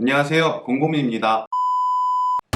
안녕하세요, 곰곰이입니다.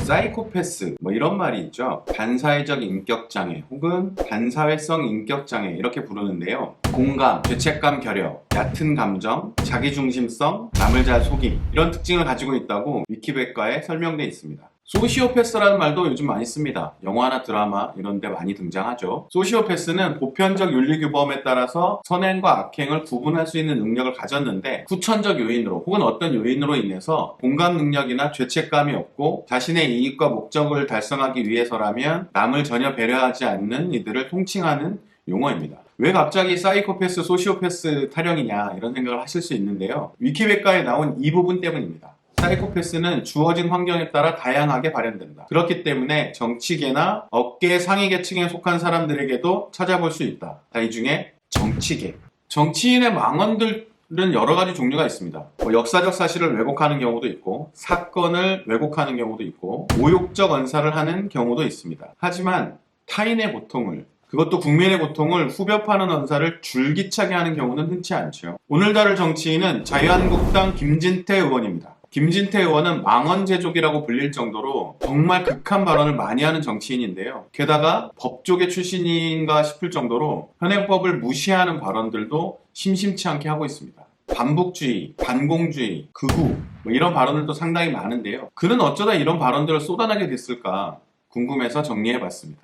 사이코패스 이런 말이 있죠. 반사회적 인격장애 혹은 반사회성 인격장애 이렇게 부르는데요. 공감, 죄책감 결여, 얕은 감정, 자기중심성, 남을 잘 속임 이런 특징을 가지고 있다고 위키백과에 설명되어 있습니다. 소시오패스라는 말도 요즘 많이 씁니다. 영화나 드라마 이런 데 많이 등장하죠. 소시오패스는 보편적 윤리규범에 따라서 선행과 악행을 구분할 수 있는 능력을 가졌는데 후천적 요인으로 혹은 어떤 요인으로 인해서 공감 능력이나 죄책감이 없고 자신의 이익과 목적을 달성하기 위해서라면 남을 전혀 배려하지 않는 이들을 통칭하는 용어입니다. 왜 갑자기 사이코패스, 소시오패스 타령이냐 이런 생각을 하실 수 있는데요. 위키백과에 나온 이 부분 때문입니다. 사이코패스는 주어진 환경에 따라 다양하게 발현된다. 그렇기 때문에 정치계나 업계 상위 계층에 속한 사람들에게도 찾아볼 수 있다. 이 중에 정치계. 정치인의 망언들은 여러 가지 종류가 있습니다. 역사적 사실을 왜곡하는 경우도 있고 사건을 왜곡하는 경우도 있고 모욕적 언사를 하는 경우도 있습니다. 하지만 타인의 고통을 그것도 국민의 고통을 후벼파는 언사를 줄기차게 하는 경우는 흔치 않죠. 오늘 다룰 정치인은 자유한국당 김진태 의원입니다. 김진태 의원은 망언제족이라고 불릴 정도로 정말 극한 발언을 많이 하는 정치인인데요. 게다가 법조계 출신인가 싶을 정도로 현행법을 무시하는 발언들도 심심치 않게 하고 있습니다. 반복주의, 반공주의, 극우 이런 발언들도 상당히 많은데요. 그는 어쩌다 이런 발언들을 쏟아내게 됐을까 궁금해서 정리해봤습니다.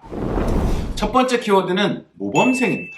첫 번째 키워드는 모범생입니다.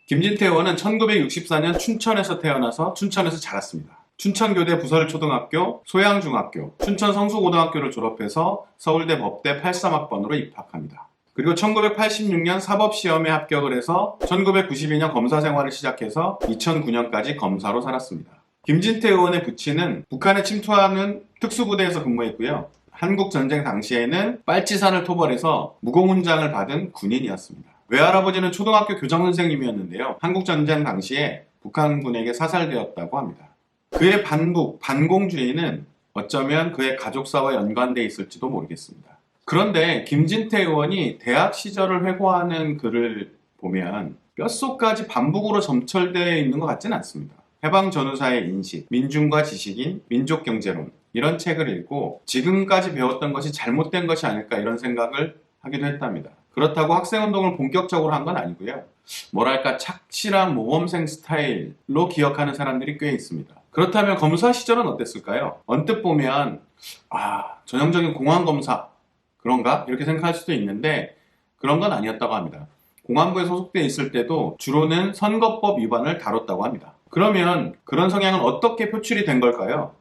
김진태 의원은 1964년 춘천에서 태어나서 춘천에서 자랐습니다. 춘천교대 부설초등학교, 소양중학교, 춘천성수고등학교를 졸업해서 서울대 법대 83학번으로 입학합니다. 그리고 1986년 사법시험에 합격을 해서 1992년 검사 생활을 시작해서 2009년까지 검사로 살았습니다. 김진태 의원의 부친은 북한에 침투하는 특수부대에서 근무했고요. 한국전쟁 당시에는 빨치산을 토벌해서 무공훈장을 받은 군인이었습니다. 외할아버지는 초등학교 교장선생님이었는데요. 한국전쟁 당시에 북한군에게 사살되었다고 합니다. 그의 반북, 반공주의는 어쩌면 그의 가족사와 연관되어 있을지도 모르겠습니다. 그런데 김진태 의원이 대학 시절을 회고하는 글을 보면 뼛속까지 반북으로 점철되어 있는 것 같지는 않습니다. 해방 전후사의 인식, 민중과 지식인, 민족경제론 이런 책을 읽고 지금까지 배웠던 것이 잘못된 것이 아닐까 이런 생각을 하기도 했답니다. 그렇다고 학생운동을 본격적으로 한 건 아니고요. 뭐랄까 착실한 모범생 스타일로 기억하는 사람들이 꽤 있습니다. 그렇다면 검사 시절은 어땠을까요? 언뜻 보면 전형적인 공안검사 그런가? 이렇게 생각할 수도 있는데 그런 건 아니었다고 합니다. 공안부에 소속되어 있을 때도 주로는 선거법 위반을 다뤘다고 합니다. 그러면 그런 성향은 어떻게 표출이 된 걸까요?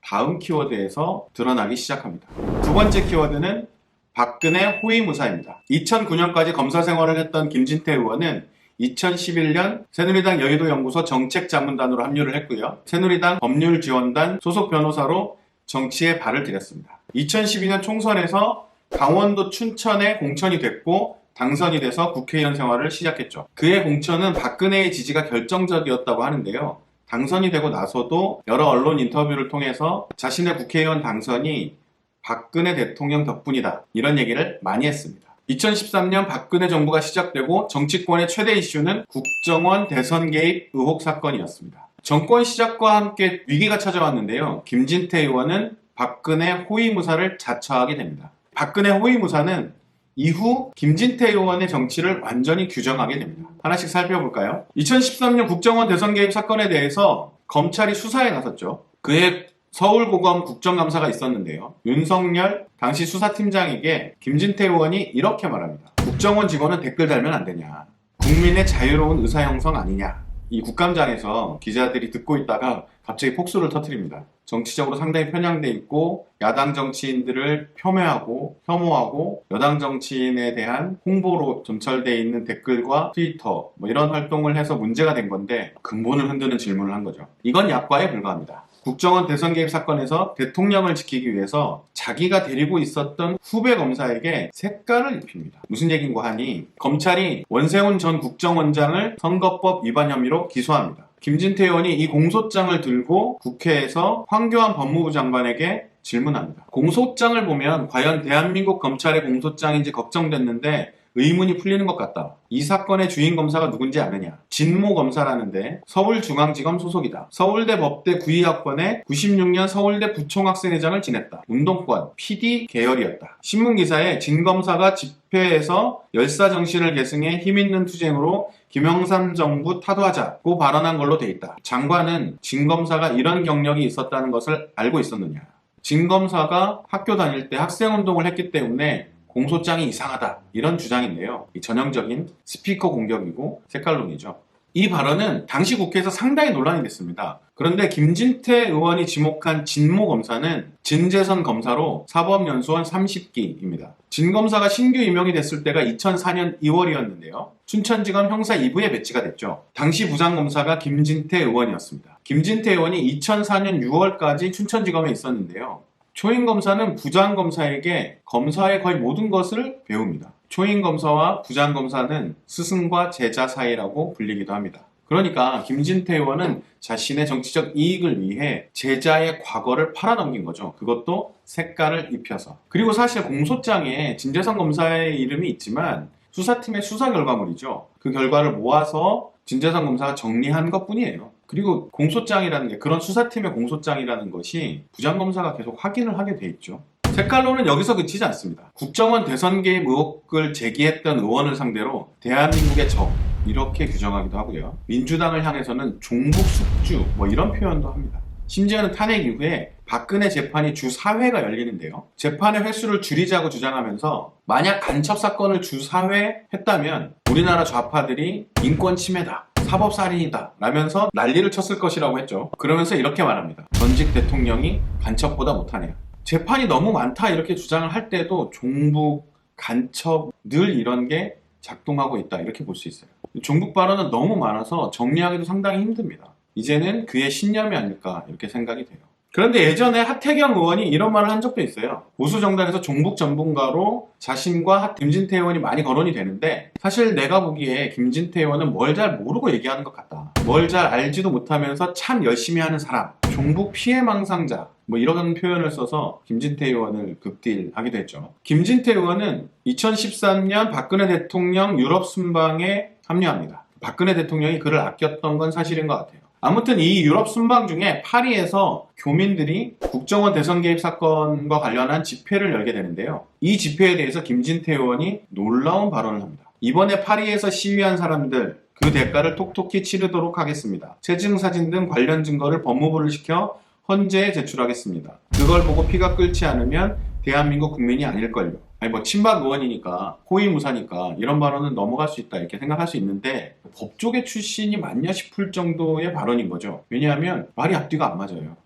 다음 키워드에서 드러나기 시작합니다. 두 번째 키워드는 박근혜 호위무사입니다. 2009년까지 검사 생활을 했던 김진태 의원은 2011년 새누리당 여의도연구소 정책자문단으로 합류를 했고요. 새누리당 법률지원단 소속 변호사로 정치에 발을 들였습니다. 2012년 총선에서 강원도 춘천에 공천이 됐고 당선이 돼서 국회의원 생활을 시작했죠. 그의 공천은 박근혜의 지지가 결정적이었다고 하는데요. 당선이 되고 나서도 여러 언론 인터뷰를 통해서 자신의 국회의원 당선이 박근혜 대통령 덕분이다 이런 얘기를 많이 했습니다. 2013년 박근혜 정부가 시작되고 정치권의 최대 이슈는 국정원 대선 개입 의혹 사건이었습니다. 정권 시작과 함께 위기가 찾아왔는데요. 김진태 의원은 박근혜 호위무사를 자처하게 됩니다. 박근혜 호위무사는 이후 김진태 의원의 정치를 완전히 규정하게 됩니다. 하나씩 살펴볼까요? 2013년 국정원 대선 개입 사건에 대해서 검찰이 수사에 나섰죠. 그의 서울고검 국정감사가 있었는데요. 윤석열 당시 수사팀장에게 김진태 의원이 이렇게 말합니다. 국정원 직원은 댓글 달면 안 되냐. 국민의 자유로운 의사형성 아니냐. 이 국감장에서 기자들이 듣고 있다가 갑자기 폭소를 터뜨립니다. 정치적으로 상당히 편향돼 있고 야당 정치인들을 폄훼하고 혐오하고 여당 정치인에 대한 홍보로 점철돼 있는 댓글과 트위터 이런 활동을 해서 문제가 된 건데 근본을 흔드는 질문을 한 거죠. 이건 약과에 불과합니다. 국정원 대선 개입 사건에서 대통령을 지키기 위해서 자기가 데리고 있었던 후배 검사에게 색깔을 입힙니다. 무슨 얘긴고 하니 검찰이 원세훈 전 국정원장을 선거법 위반 혐의로 기소합니다. 김진태 의원이 이 공소장을 들고 국회에서 황교안 법무부 장관에게 질문합니다. 공소장을 보면 과연 대한민국 검찰의 공소장인지 걱정됐는데 의문이 풀리는 것 같다. 이 사건의 주인 검사가 누군지 아느냐? 진모 검사라는데 서울중앙지검 소속이다. 서울대 법대 구의학번에 96년 서울대 부총학생회장을 지냈다. 운동권, PD 계열이었다. 신문기사에 진 검사가 집회에서 열사정신을 계승해 힘있는 투쟁으로 김영삼 정부 타도하자고 발언한 걸로 돼 있다. 장관은 진 검사가 이런 경력이 있었다는 것을 알고 있었느냐? 진 검사가 학교 다닐 때 학생운동을 했기 때문에 공소장이 이상하다, 이런 주장인데요. 이 전형적인 스피커 공격이고 색깔론이죠. 이 발언은 당시 국회에서 상당히 논란이 됐습니다. 그런데 김진태 의원이 지목한 진모 검사는 진재선 검사로 사법연수원 30기입니다. 진 검사가 신규 임용이 됐을 때가 2004년 2월이었는데요. 춘천지검 형사 2부에 배치가 됐죠. 당시 부장검사가 김진태 의원이었습니다. 김진태 의원이 2004년 6월까지 춘천지검에 있었는데요. 초임검사는 부장검사에게 검사의 거의 모든 것을 배웁니다. 초임검사와 부장검사는 스승과 제자 사이라고 불리기도 합니다. 그러니까 김진태 의원은 자신의 정치적 이익을 위해 제자의 과거를 팔아넘긴 거죠. 그것도 색깔을 입혀서. 그리고 사실 공소장에 진재선 검사의 이름이 있지만 수사팀의 수사 결과물이죠. 그 결과를 모아서 진재선 검사가 정리한 것뿐이에요. 그리고 공소장이라는 게, 그런 수사팀의 공소장이라는 것이 부장검사가 계속 확인을 하게 돼 있죠. 색깔론은 여기서 그치지 않습니다. 국정원 대선 개입 의혹을 제기했던 의원을 상대로 대한민국의 적, 이렇게 규정하기도 하고요. 민주당을 향해서는 종북 숙주, 이런 표현도 합니다. 심지어는 탄핵 이후에 박근혜 재판이 주 4회가 열리는데요. 재판의 횟수를 줄이자고 주장하면서 만약 간첩 사건을 주 4회 했다면 우리나라 좌파들이 인권 침해다, 사법살인이다 라면서 난리를 쳤을 것이라고 했죠. 그러면서 이렇게 말합니다. 전직 대통령이 간첩보다 못하네요. 재판이 너무 많다 이렇게 주장을 할 때도 종북, 간첩 늘 이런 게 작동하고 있다, 이렇게 볼 수 있어요. 종북 발언은 너무 많아서 정리하기도 상당히 힘듭니다. 이제는 그의 신념이 아닐까, 이렇게 생각이 돼요. 그런데 예전에 하태경 의원이 이런 말을 한 적도 있어요. 보수 정당에서 종북 전문가로 자신과 김진태 의원이 많이 거론이 되는데, 사실 내가 보기에 김진태 의원은 뭘 잘 모르고 얘기하는 것 같다. 뭘 잘 알지도 못하면서 참 열심히 하는 사람, 종북 피해망상자, 이런 표현을 써서 김진태 의원을 극딜하기도 했죠. 김진태 의원은 2013년 박근혜 대통령 유럽 순방에 합류합니다. 박근혜 대통령이 그를 아꼈던 건 사실인 것 같아요. 아무튼 이 유럽 순방 중에 파리에서 교민들이 국정원 대선 개입 사건과 관련한 집회를 열게 되는데요. 이 집회에 대해서 김진태 의원이 놀라운 발언을 합니다. 이번에 파리에서 시위한 사람들, 그 대가를 톡톡히 치르도록 하겠습니다. 체증 사진 등 관련 증거를 법무부를 시켜 헌재에 제출하겠습니다. 그걸 보고 피가 끓지 않으면 대한민국 국민이 아닐걸요. 친박 의원이니까, 호위무사니까 이런 발언은 넘어갈 수 있다, 이렇게 생각할 수 있는데 법조계 출신이 맞냐 싶을 정도의 발언인 거죠. 왜냐하면 말이 앞뒤가 안 맞아요.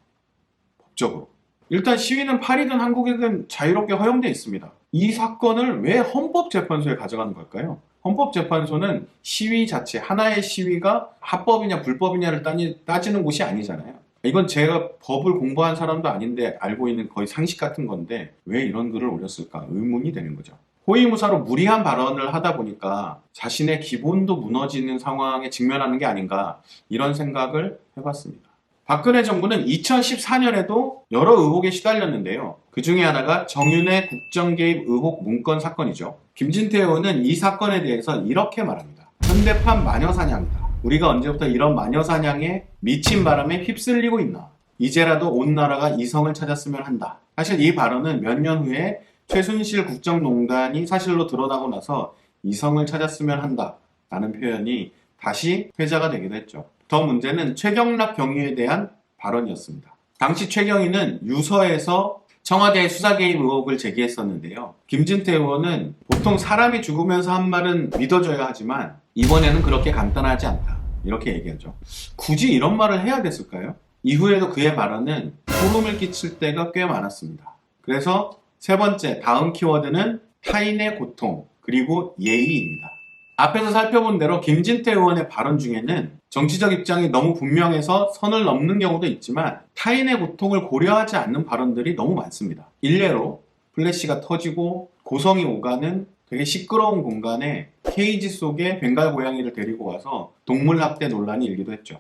법적으로. 일단 시위는 파리든 한국이든 자유롭게 허용되어 있습니다. 이 사건을 왜 헌법재판소에 가져가는 걸까요? 헌법재판소는 시위 자체, 하나의 시위가 합법이냐 불법이냐를 따지는 곳이 아니잖아요. 이건 제가 법을 공부한 사람도 아닌데 알고 있는 거의 상식 같은 건데 왜 이런 글을 올렸을까 의문이 되는 거죠. 호위무사로 무리한 발언을 하다 보니까 자신의 기본도 무너지는 상황에 직면하는 게 아닌가, 이런 생각을 해봤습니다. 박근혜 정부는 2014년에도 여러 의혹에 시달렸는데요. 그 중에 하나가 정윤회 국정개입 의혹 문건 사건이죠. 김진태 의원은 이 사건에 대해서 이렇게 말합니다. 현대판 마녀사냥이다. 우리가 언제부터 이런 마녀사냥에 미친 바람에 휩쓸리고 있나. 이제라도 온 나라가 이성을 찾았으면 한다. 사실 이 발언은 몇 년 후에 최순실 국정농단이 사실로 드러나고 나서 이성을 찾았으면 한다 라는 표현이 다시 회자가 되기도 했죠. 더 문제는 최경락 경위에 대한 발언이었습니다. 당시 최경희는 유서에서 청와대의 수사 개입 의혹을 제기했었는데요. 김진태 의원은 보통 사람이 죽으면서 한 말은 믿어줘야 하지만 이번에는 그렇게 간단하지 않다, 이렇게 얘기하죠. 굳이 이런 말을 해야 됐을까요? 이후에도 그의 발언은 소름을 끼칠 때가 꽤 많았습니다. 그래서 세 번째, 다음 키워드는 타인의 고통, 그리고 예의입니다. 앞에서 살펴본 대로 김진태 의원의 발언 중에는 정치적 입장이 너무 분명해서 선을 넘는 경우도 있지만 타인의 고통을 고려하지 않는 발언들이 너무 많습니다. 일례로 플래시가 터지고 고성이 오가는 되게 시끄러운 공간에 케이지 속에 벵갈 고양이를 데리고 와서 동물 학대 논란이 일기도 했죠.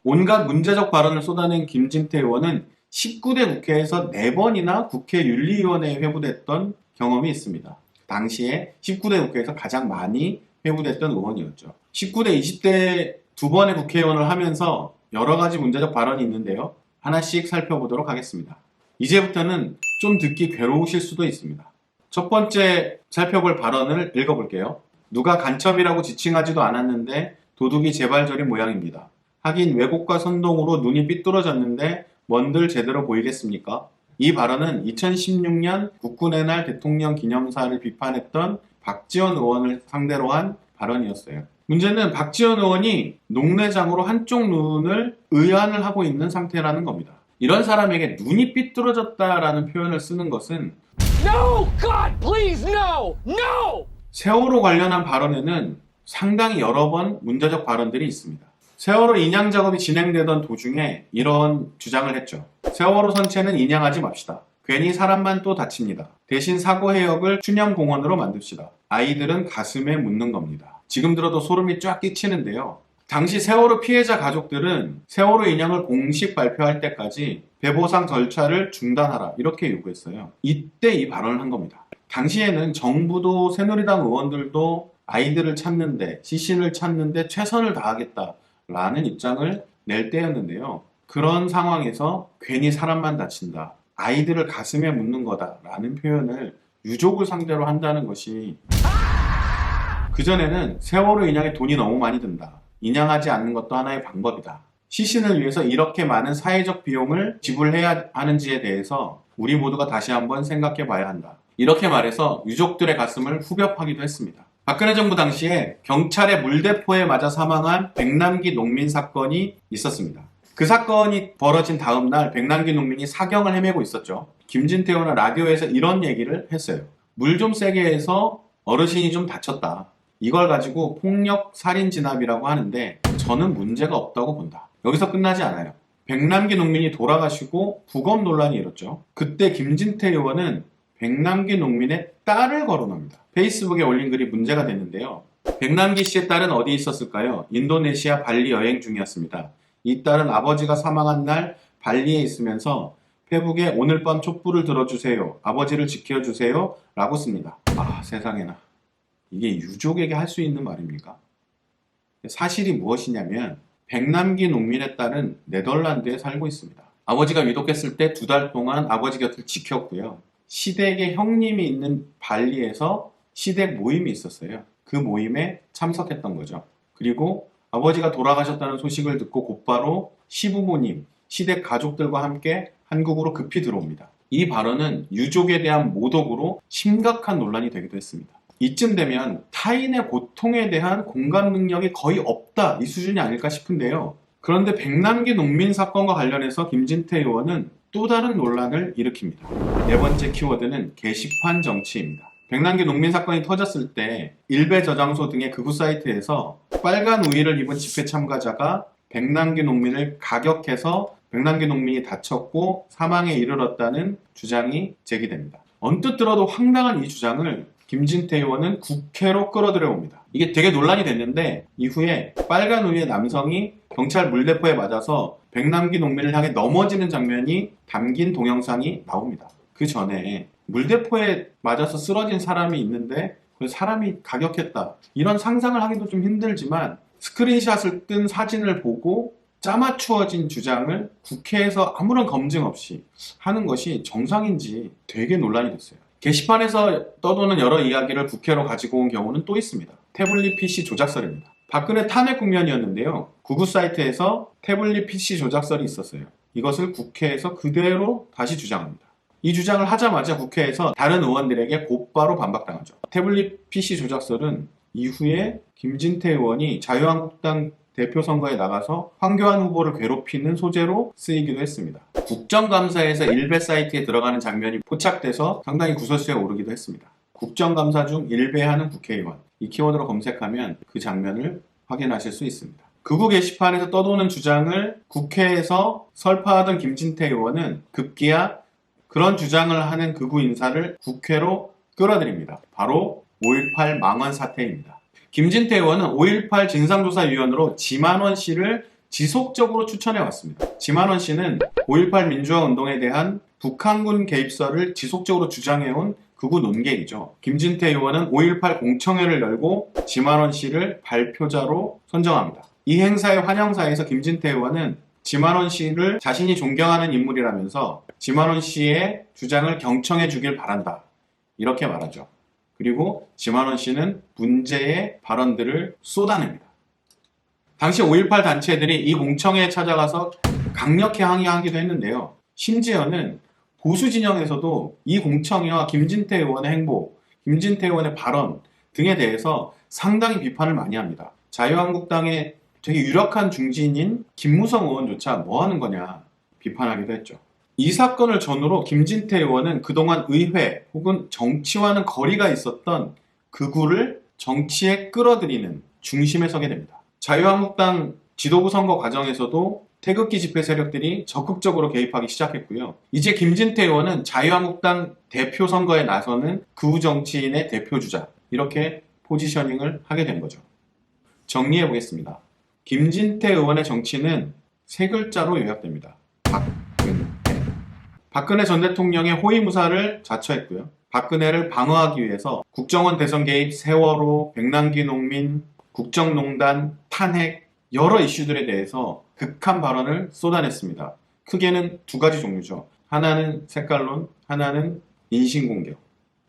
온갖 문제적 발언을 쏟아낸 김진태 의원은 19대 국회에서 4번이나 국회 윤리위원회에 회부됐던 경험이 있습니다. 당시에 19대 국회에서 가장 많이 회부됐던 의원이었죠. 19대, 20대 두 번의 국회의원을 하면서 여러 가지 문제적 발언이 있는데요. 하나씩 살펴보도록 하겠습니다. 이제부터는 좀 듣기 괴로우실 수도 있습니다. 첫 번째 살펴볼 발언을 읽어볼게요. 누가 간첩이라고 지칭하지도 않았는데 도둑이 제발저린 모양입니다. 하긴 왜곡과 선동으로 눈이 삐뚤어졌는데 뭔들 제대로 보이겠습니까? 이 발언은 2016년 국군의 날 대통령 기념사를 비판했던 박지원 의원을 상대로 한 발언이었어요. 문제는 박지원 의원이 녹내장으로 한쪽 눈을 의안을 하고 있는 상태라는 겁니다. 이런 사람에게 눈이 삐뚤어졌다라는 표현을 쓰는 것은 No! God, please, no! No! 세월호 관련한 발언에는 상당히 여러 번 문제적 발언들이 있습니다. 세월호 인양 작업이 진행되던 도중에 이런 주장을 했죠. 세월호 선체는 인양하지 맙시다. 괜히 사람만 또 다칩니다. 대신 사고 해역을 춘향공원으로 만듭시다. 아이들은 가슴에 묻는 겁니다. 지금 들어도 소름이 쫙 끼치는데요. 당시 세월호 피해자 가족들은 세월호 인양을 공식 발표할 때까지 배보상 절차를 중단하라 이렇게 요구했어요. 이때 이 발언을 한 겁니다. 당시에는 정부도 새누리당 의원들도 아이들을 찾는데 시신을 찾는데 최선을 다하겠다라는 입장을 낼 때였는데요. 그런 상황에서 괜히 사람만 다친다. 아이들을 가슴에 묻는 거다라는 표현을 유족을 상대로 한다는 것이 그전에는 세월호 인양에 돈이 너무 많이 든다. 인양하지 않는 것도 하나의 방법이다. 시신을 위해서 이렇게 많은 사회적 비용을 지불해야 하는지에 대해서 우리 모두가 다시 한번 생각해 봐야 한다. 이렇게 말해서 유족들의 가슴을 후벼파기도 했습니다. 박근혜 정부 당시에 경찰의 물대포에 맞아 사망한 백남기 농민 사건이 있었습니다. 그 사건이 벌어진 다음 날 백남기 농민이 사경을 헤매고 있었죠. 김진태 의원은 라디오에서 이런 얘기를 했어요. 물 좀 세게 해서 어르신이 좀 다쳤다. 이걸 가지고 폭력 살인 진압이라고 하는데 저는 문제가 없다고 본다. 여기서 끝나지 않아요. 백남기 농민이 돌아가시고 부검 논란이 일었죠. 그때 김진태 의원은 백남기 농민의 딸을 거론합니다. 페이스북에 올린 글이 문제가 됐는데요. 백남기 씨의 딸은 어디 있었을까요? 인도네시아 발리 여행 중이었습니다. 이 딸은 아버지가 사망한 날 발리에 있으면서 페북에 오늘 밤 촛불을 들어주세요. 아버지를 지켜주세요. 라고 씁니다. 아, 세상에나. 이게 유족에게 할 수 있는 말입니까? 사실이 무엇이냐면 백남기 농민의 딸은 네덜란드에 살고 있습니다. 아버지가 위독했을 때 2달 동안 아버지 곁을 지켰고요. 시댁의 형님이 있는 발리에서 시댁 모임이 있었어요. 그 모임에 참석했던 거죠. 그리고 아버지가 돌아가셨다는 소식을 듣고 곧바로 시부모님, 시댁 가족들과 함께 한국으로 급히 들어옵니다. 이 발언은 유족에 대한 모독으로 심각한 논란이 되기도 했습니다. 이쯤 되면 타인의 고통에 대한 공감 능력이 거의 없다 이 수준이 아닐까 싶은데요. 그런데 백남기 농민 사건과 관련해서 김진태 의원은 또 다른 논란을 일으킵니다. 네 번째 키워드는 게시판 정치입니다. 백남기 농민 사건이 터졌을 때 일베 저장소 등의 극우 사이트에서 빨간 우의를 입은 집회 참가자가 백남기 농민을 가격해서 백남기 농민이 다쳤고 사망에 이르렀다는 주장이 제기됩니다. 언뜻 들어도 황당한 이 주장을 김진태 의원은 국회로 끌어들여 옵니다. 이게 되게 논란이 됐는데 이후에 빨간 우의의 남성이 경찰 물대포에 맞아서 백남기 농민을 향해 넘어지는 장면이 담긴 동영상이 나옵니다. 그 전에 물대포에 맞아서 쓰러진 사람이 있는데 그 사람이 가격했다. 이런 상상을 하기도 좀 힘들지만 스크린샷을 뜬 사진을 보고 짜맞추어진 주장을 국회에서 아무런 검증 없이 하는 것이 정상인지 되게 논란이 됐어요. 게시판에서 떠도는 여러 이야기를 국회로 가지고 온 경우는 또 있습니다. 태블릿 PC 조작설입니다. 박근혜 탄핵 국면이었는데요. 구구 사이트에서 태블릿 PC 조작설이 있었어요. 이것을 국회에서 그대로 다시 주장합니다. 이 주장을 하자마자 국회에서 다른 의원들에게 곧바로 반박당하죠. 태블릿 PC 조작설은 이후에 김진태 의원이 자유한국당 대표 선거에 나가서 황교안 후보를 괴롭히는 소재로 쓰이기도 했습니다. 국정감사에서 일베 사이트에 들어가는 장면이 포착돼서 상당히 구설수에 오르기도 했습니다. 국정감사 중 일베하는 국회의원 이 키워드로 검색하면 그 장면을 확인하실 수 있습니다. 극우 게시판에서 떠도는 주장을 국회에서 설파하던 김진태 의원은 급기야 그런 주장을 하는 극우 인사를 국회로 끌어들입니다. 바로 5.18 망언 사태입니다. 김진태 의원은 5.18 진상조사위원으로 지만원 씨를 지속적으로 추천해 왔습니다. 지만원 씨는 5.18 민주화 운동에 대한 북한군 개입설을 지속적으로 주장해온 극우 논객이죠. 김진태 의원은 5.18 공청회를 열고 지만원 씨를 발표자로 선정합니다. 이 행사의 환영사에서 김진태 의원은 지만원 씨를 자신이 존경하는 인물이라면서 지만원 씨의 주장을 경청해 주길 바란다. 이렇게 말하죠. 그리고 지만원 씨는 문제의 발언들을 쏟아냅니다. 당시 5.18 단체들이 이 공청회에 찾아가서 강력히 항의하기도 했는데요. 심지어는 보수 진영에서도 이 공청회와 김진태 의원의 행보, 김진태 의원의 발언 등에 대해서 상당히 비판을 많이 합니다. 자유한국당의 되게 유력한 중진인 김무성 의원조차 뭐 하는 거냐 비판하기도 했죠. 이 사건을 전후로 김진태 의원은 그동안 의회 혹은 정치와는 거리가 있었던 극우를 정치에 끌어들이는 중심에 서게 됩니다. 자유한국당 지도부 선거 과정에서도 태극기 집회 세력들이 적극적으로 개입하기 시작했고요. 이제 김진태 의원은 자유한국당 대표 선거에 나서는 극우 정치인의 대표주자 이렇게 포지셔닝을 하게 된 거죠. 정리해 보겠습니다. 김진태 의원의 정치는 세 글자로 요약됩니다. 박근혜. 박근혜 전 대통령의 호위무사를 자처했고요. 박근혜를 방어하기 위해서 국정원 대선 개입, 세월호, 백남기 농민, 국정농단, 탄핵 여러 이슈들에 대해서 극한 발언을 쏟아냈습니다. 크게는 두 가지 종류죠. 하나는 색깔론, 하나는 인신공격.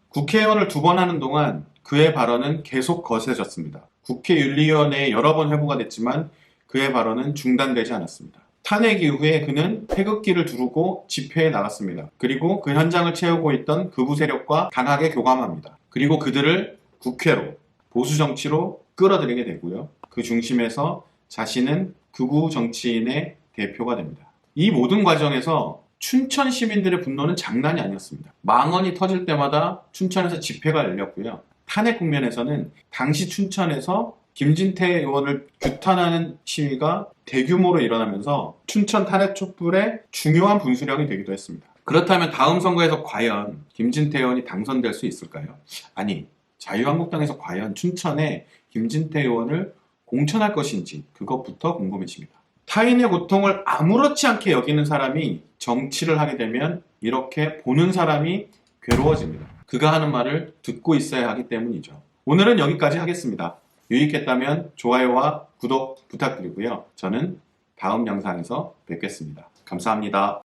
국회의원을 2번 하는 동안 그의 발언은 계속 거세졌습니다. 국회윤리위원회에 여러 번 회부가 됐지만 그의 발언은 중단되지 않았습니다. 탄핵 이후에 그는 태극기를 두르고 집회에 나갔습니다. 그리고 그 현장을 채우고 있던 극우 세력과 강하게 교감합니다. 그리고 그들을 국회로, 보수 정치로 끌어들이게 되고요. 그 중심에서 자신은 극우 정치인의 대표가 됩니다. 이 모든 과정에서 춘천 시민들의 분노는 장난이 아니었습니다. 망언이 터질 때마다 춘천에서 집회가 열렸고요. 탄핵 국면에서는 당시 춘천에서 김진태 의원을 규탄하는 시위가 대규모로 일어나면서 춘천 탄핵 촛불의 중요한 분수령이 되기도 했습니다. 그렇다면 다음 선거에서 과연 김진태 의원이 당선될 수 있을까요? 아니, 자유한국당에서 과연 춘천에 김진태 의원을 공천할 것인지 그것부터 궁금해집니다. 타인의 고통을 아무렇지 않게 여기는 사람이 정치를 하게 되면 이렇게 보는 사람이 괴로워집니다. 그가 하는 말을 듣고 있어야 하기 때문이죠. 오늘은 여기까지 하겠습니다. 유익했다면 좋아요와 구독 부탁드리고요. 저는 다음 영상에서 뵙겠습니다. 감사합니다.